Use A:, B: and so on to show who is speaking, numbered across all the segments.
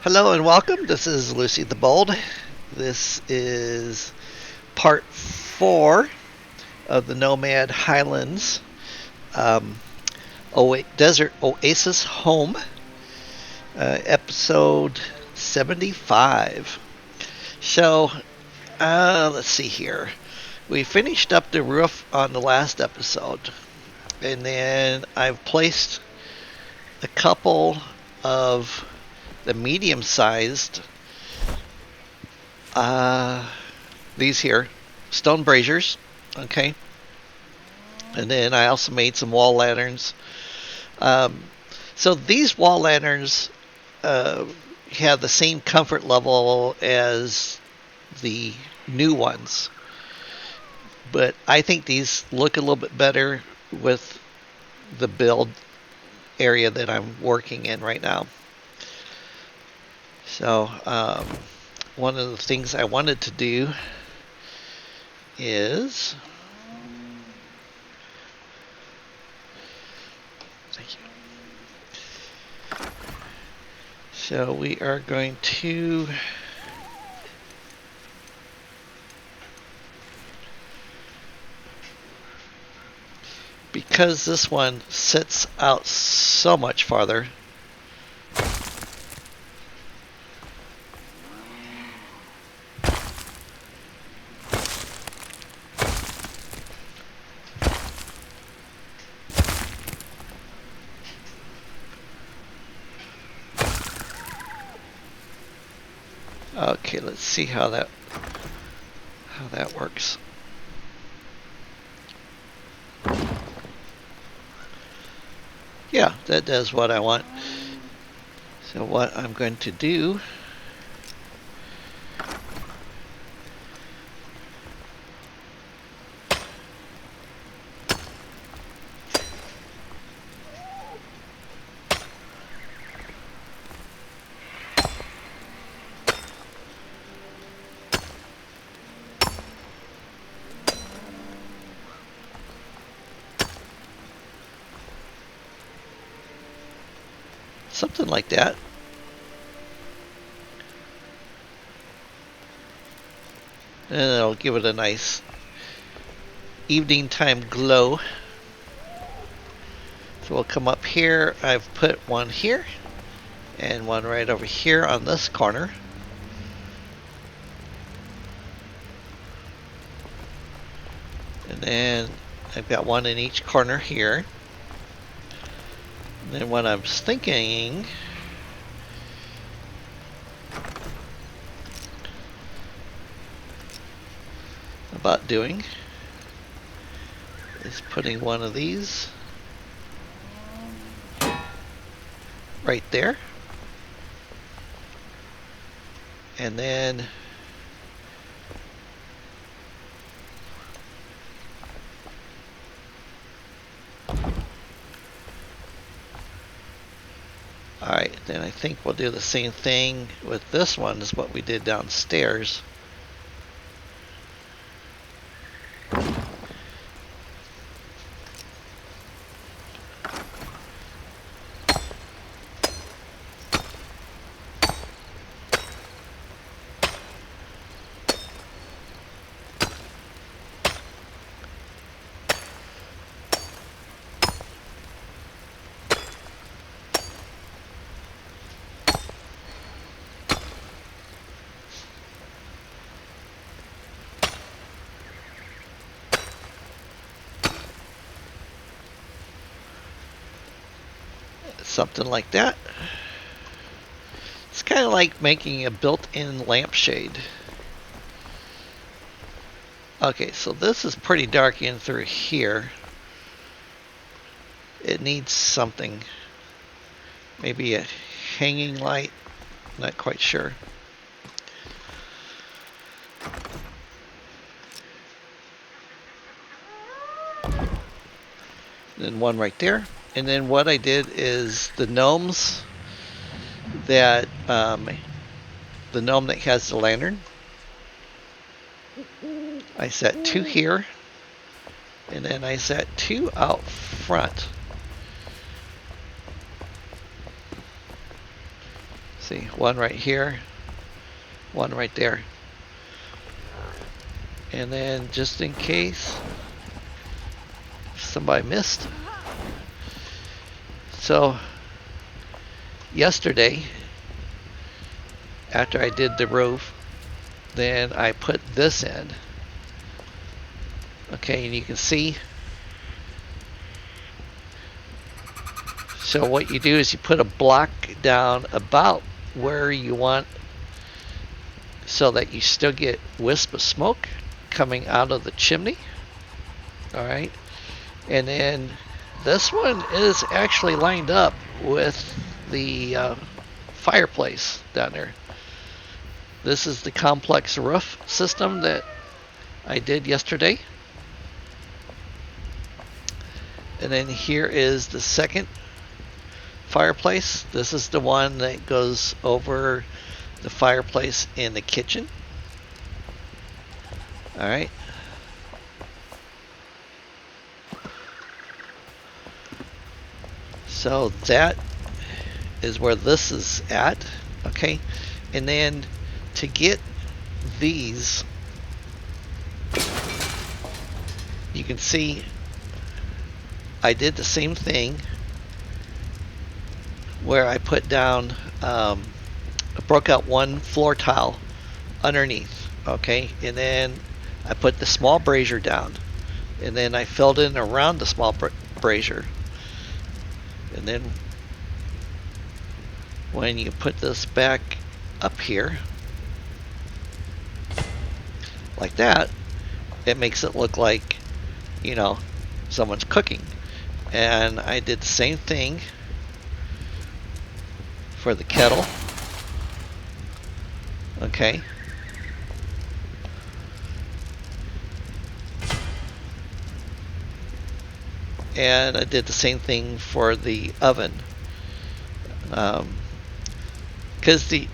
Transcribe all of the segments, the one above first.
A: Hello and welcome. This is Lucy the Bold. This is part 4 of the Nomad Highlands Desert Oasis Home, episode 75. So, let's see here. We finished up the roof on the last episode, and then I've placed a couple of the medium-sized these here stone braziers, okay, and then I also made some wall lanterns. So these wall lanterns have the same comfort level as the new ones, but I think these look a little bit better with the build area that I'm working in right now. So one of the things I wanted to do is, thank you. So we are going to because this one sits out so much farther. Okay, let's see how that works. Yeah, that does what I want. So what I'm going to do something like that. And it'll give it a nice evening time glow. So we'll come up here. I've put one here and one right over here on this corner. And then I've got one in each corner here. And then what I'm thinking about doing is putting one of these right there, and then alright, then I think we'll do the same thing with this one as what we did downstairs. Something like that. It's kind of like making a built-in lampshade. Okay, so this is pretty dark in through here. It needs something. Maybe a hanging light. Not quite sure. Then one right there. And then what I did is the gnomes that, the gnome that has the lantern, I set 2 here, and then I set 2 out front. See, one right here, one right there. And then just in case somebody missed. So yesterday, after I did the roof, then I put this in. Okay, and you can see. So what you do is you put a block down about where you want, so that you still get wisp of smoke coming out of the chimney. All right, and then this one is actually lined up with the fireplace down there. This is the complex roof system that I did yesterday. And then here is the second fireplace. This is the one that goes over the fireplace in the kitchen. All right. So that is where this is at. Okay. And then to get these, you can see I did the same thing where I put down, I broke out one floor tile underneath, okay, and then I put the small brazier down, and then I filled in around the small brazier, and then when you put this back up here like that, it makes it look like, you know, someone's cooking. And I did the same thing for the kettle. Okay. And I did the same thing for the oven. Because the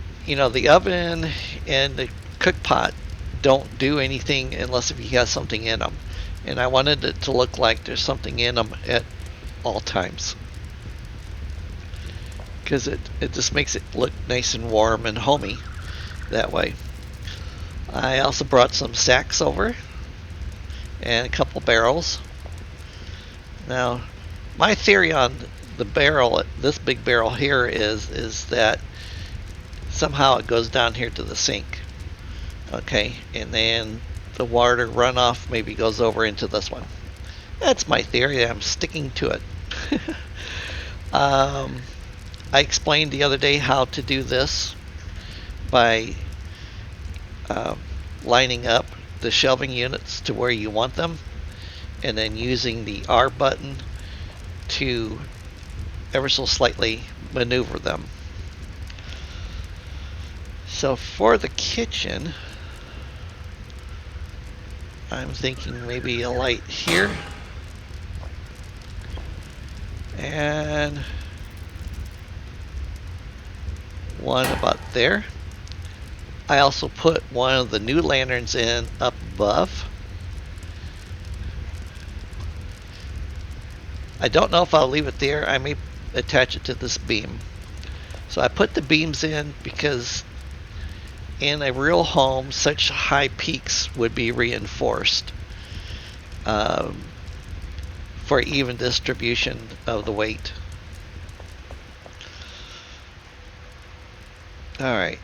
A: oven and the cook pot don't do anything unless if you have something in them. And I wanted it to look like there's something in them at all times. Because it just makes it look nice and warm and homey that way. I also brought some sacks over and a couple barrels. Now, my theory on the barrel, this big barrel here, is that somehow it goes down here to the sink. Okay, and then the water runoff maybe goes over into this one. That's my theory. I'm sticking to it. I explained the other day how to do this by lining up the shelving units to where you want them, and then using the R button to ever so slightly maneuver them. So for the kitchen, I'm thinking maybe a light here and one about there. I also put one of the new lanterns in up above. I don't know if I'll leave it there. I may attach it to this beam. So I put the beams in because in a real home, such high peaks would be reinforced for even distribution of the weight. All right.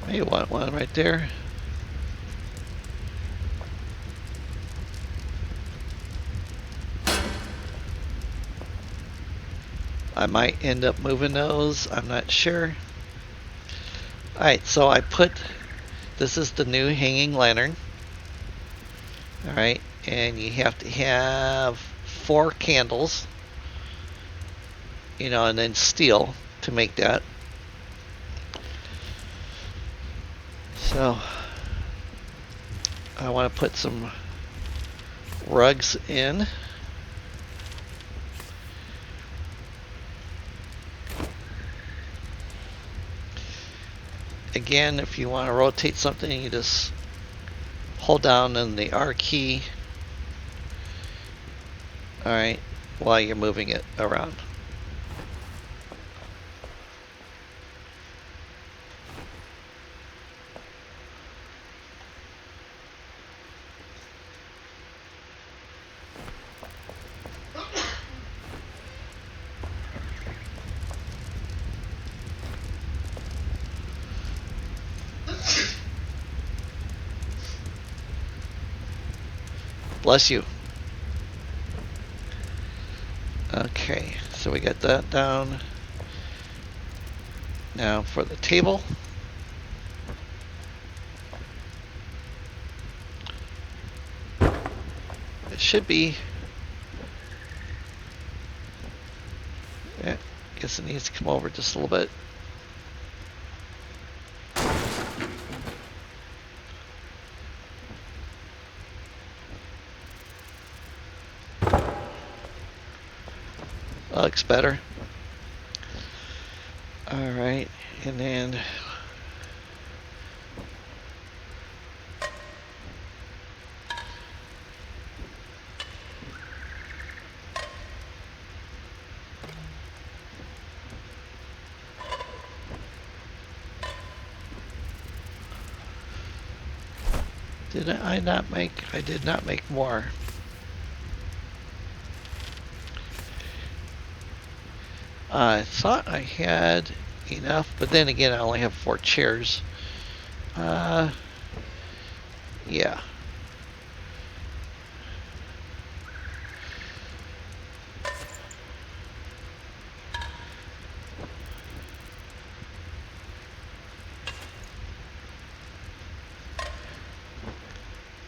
A: Maybe one right there. I might end up moving those. I'm not sure. Alright, so I put, this is the new hanging lantern. Alright, and you have to have 4 candles, and then steel to make that. So I want to put some rugs in. Again, if you want to rotate something, you just hold down on the R key. Alright, while you're moving it around. Bless you. Okay, so we got that down. Now for the table. It should be. Yeah, guess it needs to come over just a little bit. Looks better. Alright, and then did I not make? I did not make more. I thought I had enough, but then again, I only have 4 chairs. Yeah.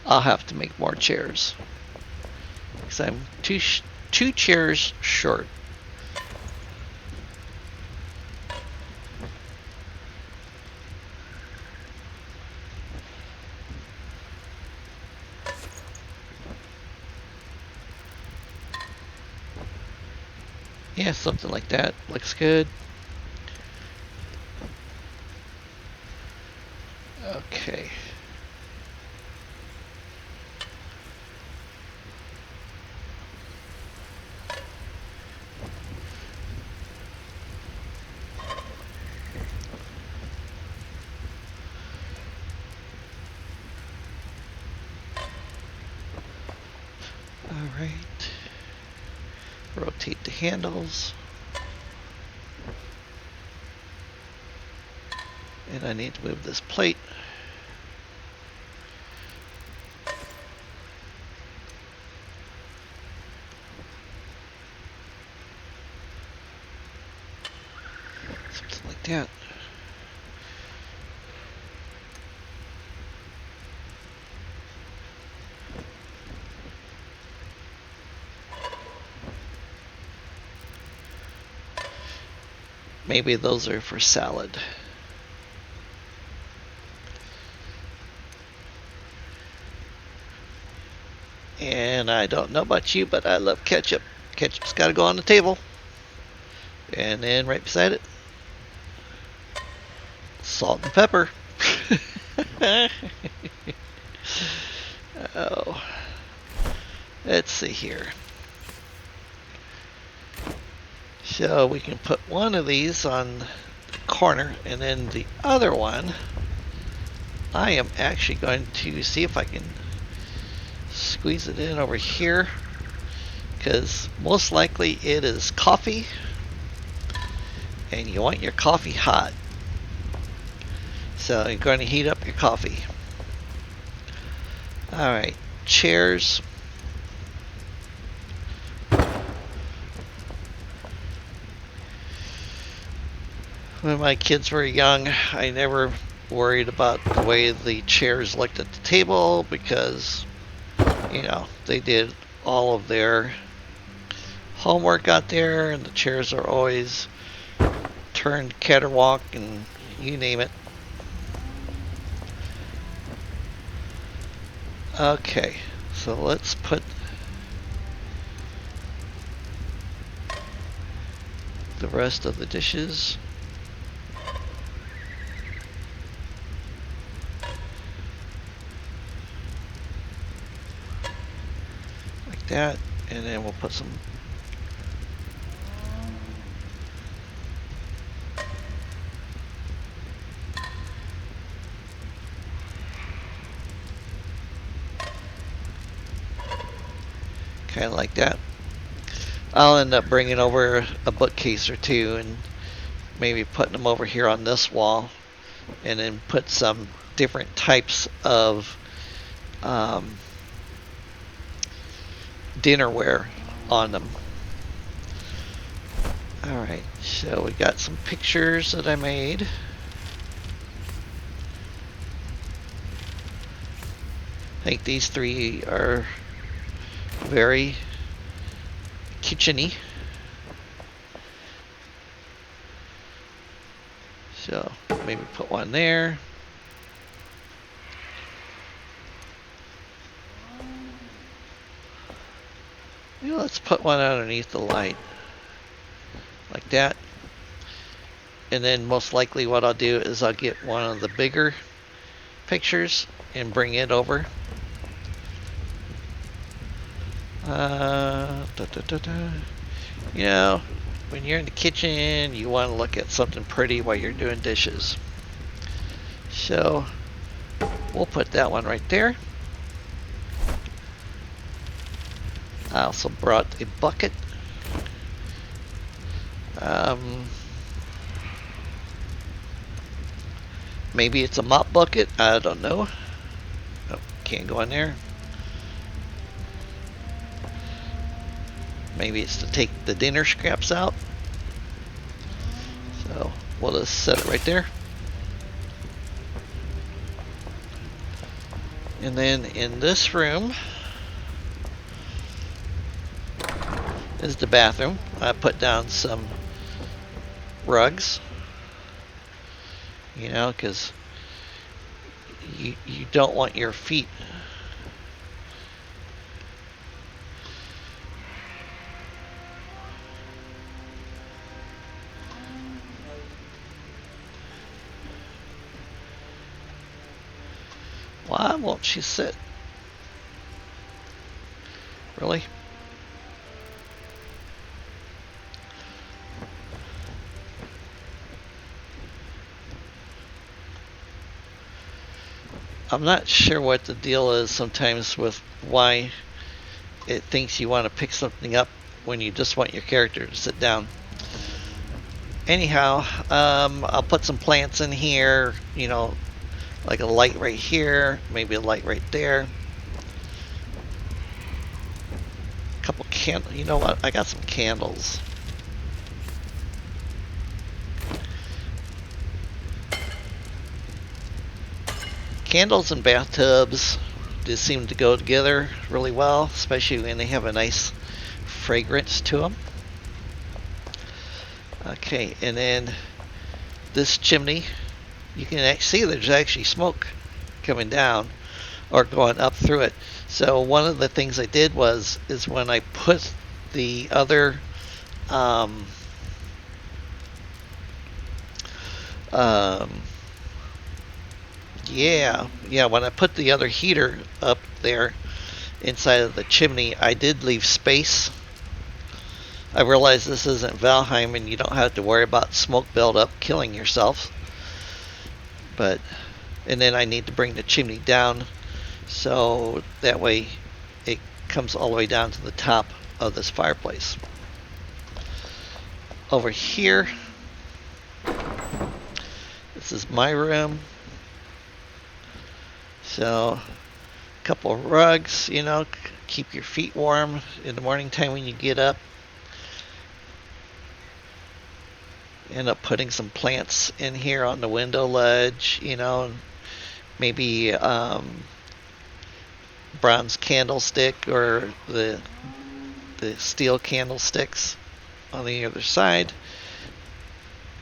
A: I'll have to make more chairs because I'm two chairs short. Yeah, something like that. Looks good. Okay. Alright. Rotate the handles. And I need to move this plate. Something like that. Maybe those are for salad. And I don't know about you, but I love ketchup. Ketchup's got to go on the table. And then right beside it, salt and pepper. Oh, let's see here. So we can put one of these on the corner, and then the other one, I am actually going to see if I can squeeze it in over here, because most likely it is coffee, and you want your coffee hot. So you're going to heat up your coffee. Alright, chairs. When my kids were young, I never worried about the way the chairs looked at the table because, you know, they did all of their homework out there, and the chairs are always turned caterwalk and you name it. Okay, so let's put the rest of the dishes. Like that. And then we'll put some kind of like that. I'll end up bringing over a bookcase or two and maybe putting them over here on this wall, and then put some different types of dinnerware on them. Alright, so we got some pictures that I made. I think these three are very kitcheny. So maybe put one there. You know, let's put one underneath the light. Like that. And then most likely what I'll do is I'll get one of the bigger pictures and bring it over. You know, when you're in the kitchen, you want to look at something pretty while you're doing dishes. So we'll put that one right there. I also brought a bucket. Maybe it's a mop bucket. I don't know. Oh, can't go in there. Maybe it's to take the dinner scraps out. So we'll just set it right there. And then in this room is the bathroom. I put down some rugs, you know, because you don't want your feet why won't she sit? Really? I'm not sure what the deal is sometimes with why it thinks you want to pick something up when you just want your character to sit down. Anyhow, I'll put some plants in here, you know, like a light right here, maybe a light right there. A couple candles. You know what? I got some candles. Candles and bathtubs just seem to go together really well, especially when they have a nice fragrance to them. Okay, and then this chimney, you can see there's actually smoke coming down or going up through it. So one of the things I did is when I put the other when I put the other heater up there inside of the chimney, I did leave space. I realize this isn't Valheim and you don't have to worry about smoke buildup killing yourself. And then I need to bring the chimney down so that way it comes all the way down to the top of this fireplace. Over here, this is my room. So, a couple of rugs, you know, keep your feet warm in the morning time when you get up. End up putting some plants in here on the window ledge, you know, maybe bronze candlestick or the steel candlesticks on the other side.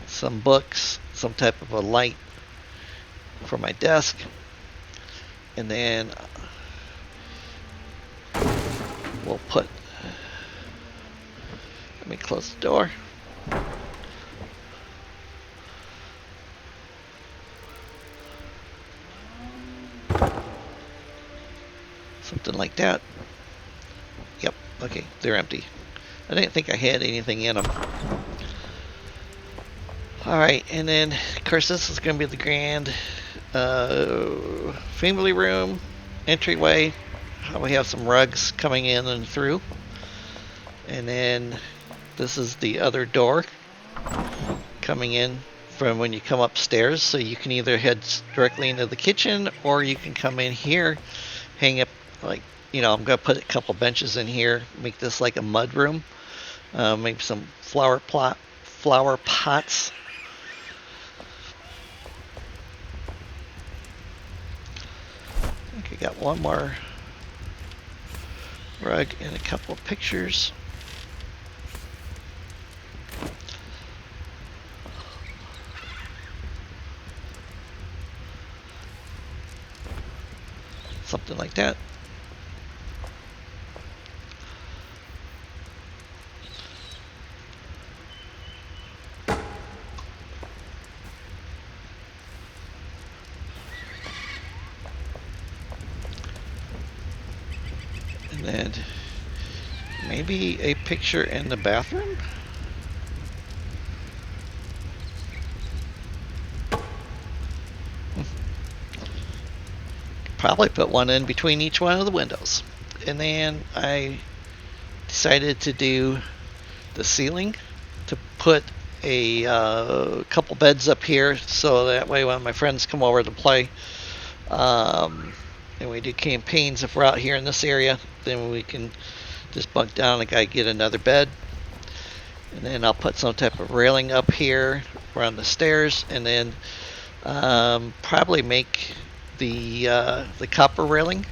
A: Some books, some type of a light for my desk. And then we'll put, let me close the door. like that. Yep, okay, they're empty. I didn't think I had anything in them. Alright, and then, of course, this is going to be the grand family room, entryway. We have some rugs coming in and through. And then this is the other door coming in from when you come upstairs. So you can either head directly into the kitchen, or you can come in here, hang up, like, you know, I'm going to put a couple benches in here, make this like a mud room. Maybe some flower pots. I think I got one more rug and a couple of pictures. Something like that. And then maybe a picture in the bathroom. Probably put one in between each one of the windows. And then I decided to do the ceiling, to put a couple beds up here, so that way when my friends come over to play, and we do campaigns, if we're out here in this area, then we can just bunk down and get another bed. And then I'll put some type of railing up here around the stairs, and then probably make the copper railing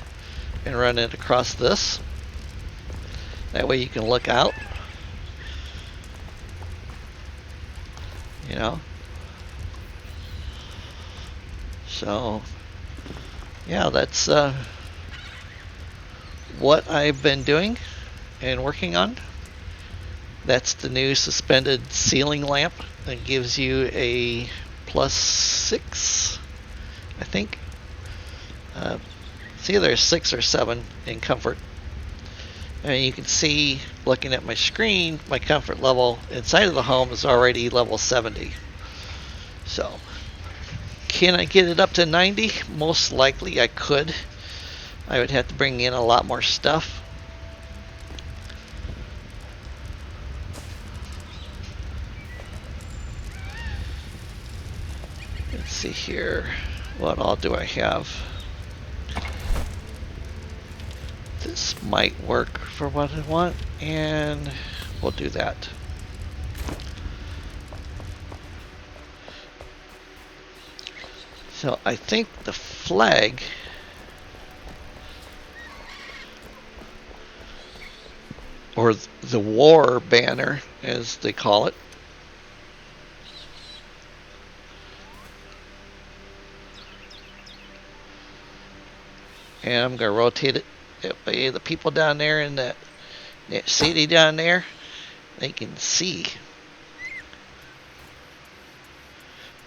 A: and run it across this. That way you can look out. You know. So yeah, that's what I've been doing and working on. That's the new suspended ceiling lamp that gives you a +6, I think. It's either 6 or 7 in comfort. And you can see, looking at my screen, my comfort level inside of the home is already level 70. So, can I get it up to 90? Most likely I could. I would have to bring in a lot more stuff. Let's see here. What all do I have? This might work for what I want, and we'll do that. So I think the flag or the war banner, as they call it, and I'm going to rotate it. That way the people down there in that city down there, they can see.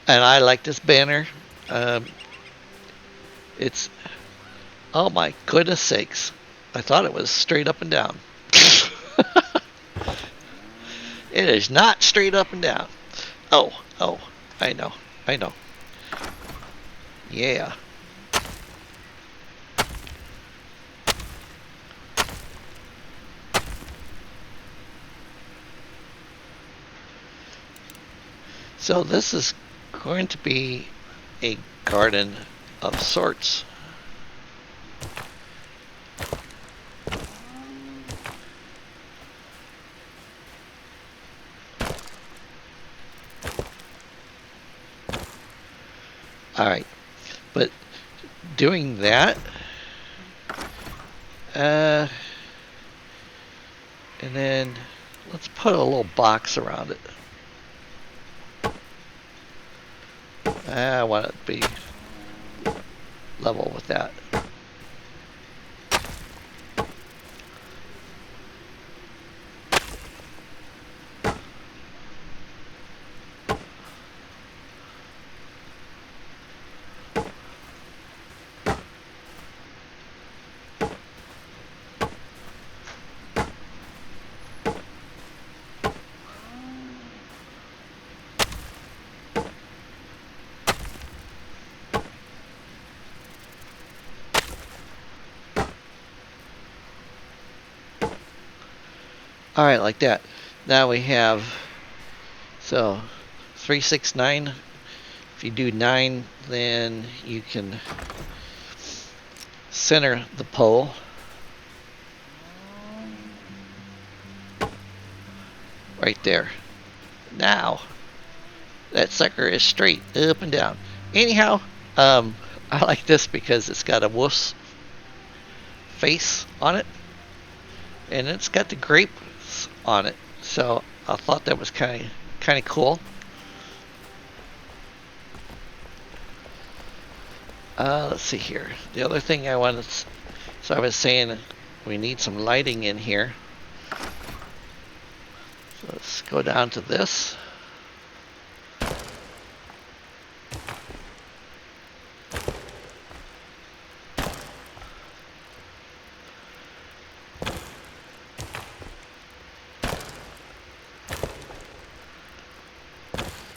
A: And I like this banner. It's, oh my goodness sakes, I thought it was straight up and down. It is not straight up and down. Oh, I know. Yeah. So this is going to be a garden of sorts. Alright, but doing that, and then let's put a little box around it. I want it to be level with that. All right, like that. Now we have, so 3, 6, 9. If you do 9, then you can center the pole. Right there. Now, that sucker is straight up and down. Anyhow, I like this because it's got a wolf's face on it, and it's got the grapes on it. So I thought that was kind of cool. Let's see here. The other thing I wanted, so I was saying we need some lighting in here. So let's go down to this.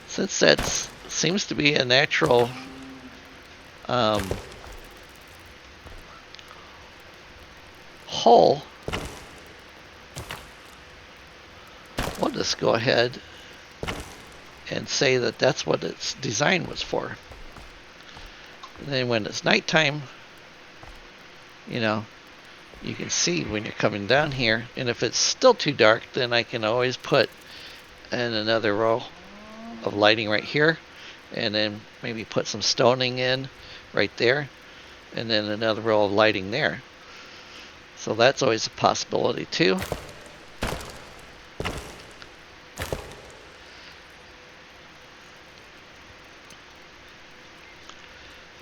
A: Since that seems to be a natural hole, we'll just go ahead and say that that's what its design was for. And then when it's nighttime, you know, you can see when you're coming down here. And if it's still too dark, then I can always put in another row of lighting right here, and then maybe put some stoning in right there, and then another row of lighting there. So that's always a possibility too.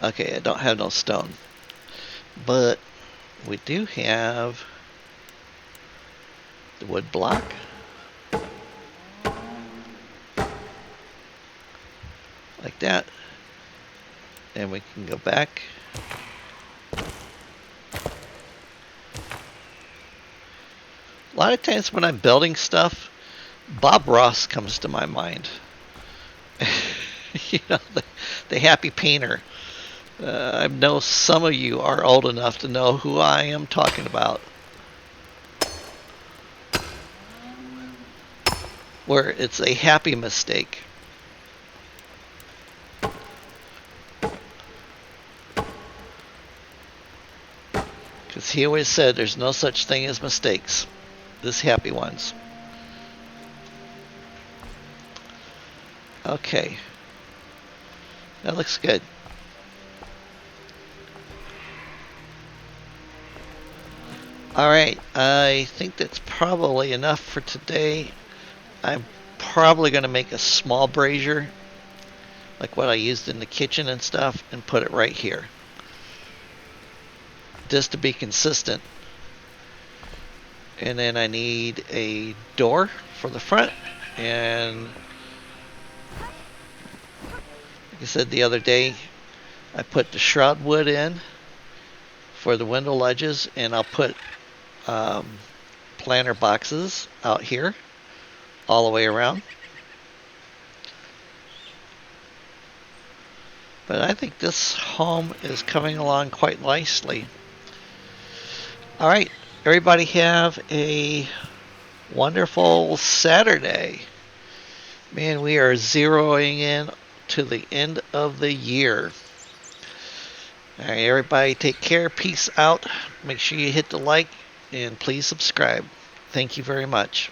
A: Okay, I don't have no stone, but we do have the wood block. Like that. And we can go back. A lot of times when I'm building stuff, Bob Ross comes to my mind. You know, the happy painter. I know some of you are old enough to know who I am talking about. Where it's a happy mistake. Because he always said there's no such thing as mistakes. Just happy ones. Okay. That looks good. Alright, I think that's probably enough for today. I'm probably going to make a small brazier, like what I used in the kitchen and stuff, and put it right here. Just to be consistent. And then I need a door for the front, and like I said the other day, I put the shroud wood in for the window ledges, and I'll put planter boxes out here all the way around. But I think this home is coming along quite nicely. Alright, everybody have a wonderful Saturday. Man, we are zeroing in to the end of the year. Alright, everybody take care. Peace out. Make sure you hit the like and please subscribe. Thank you very much.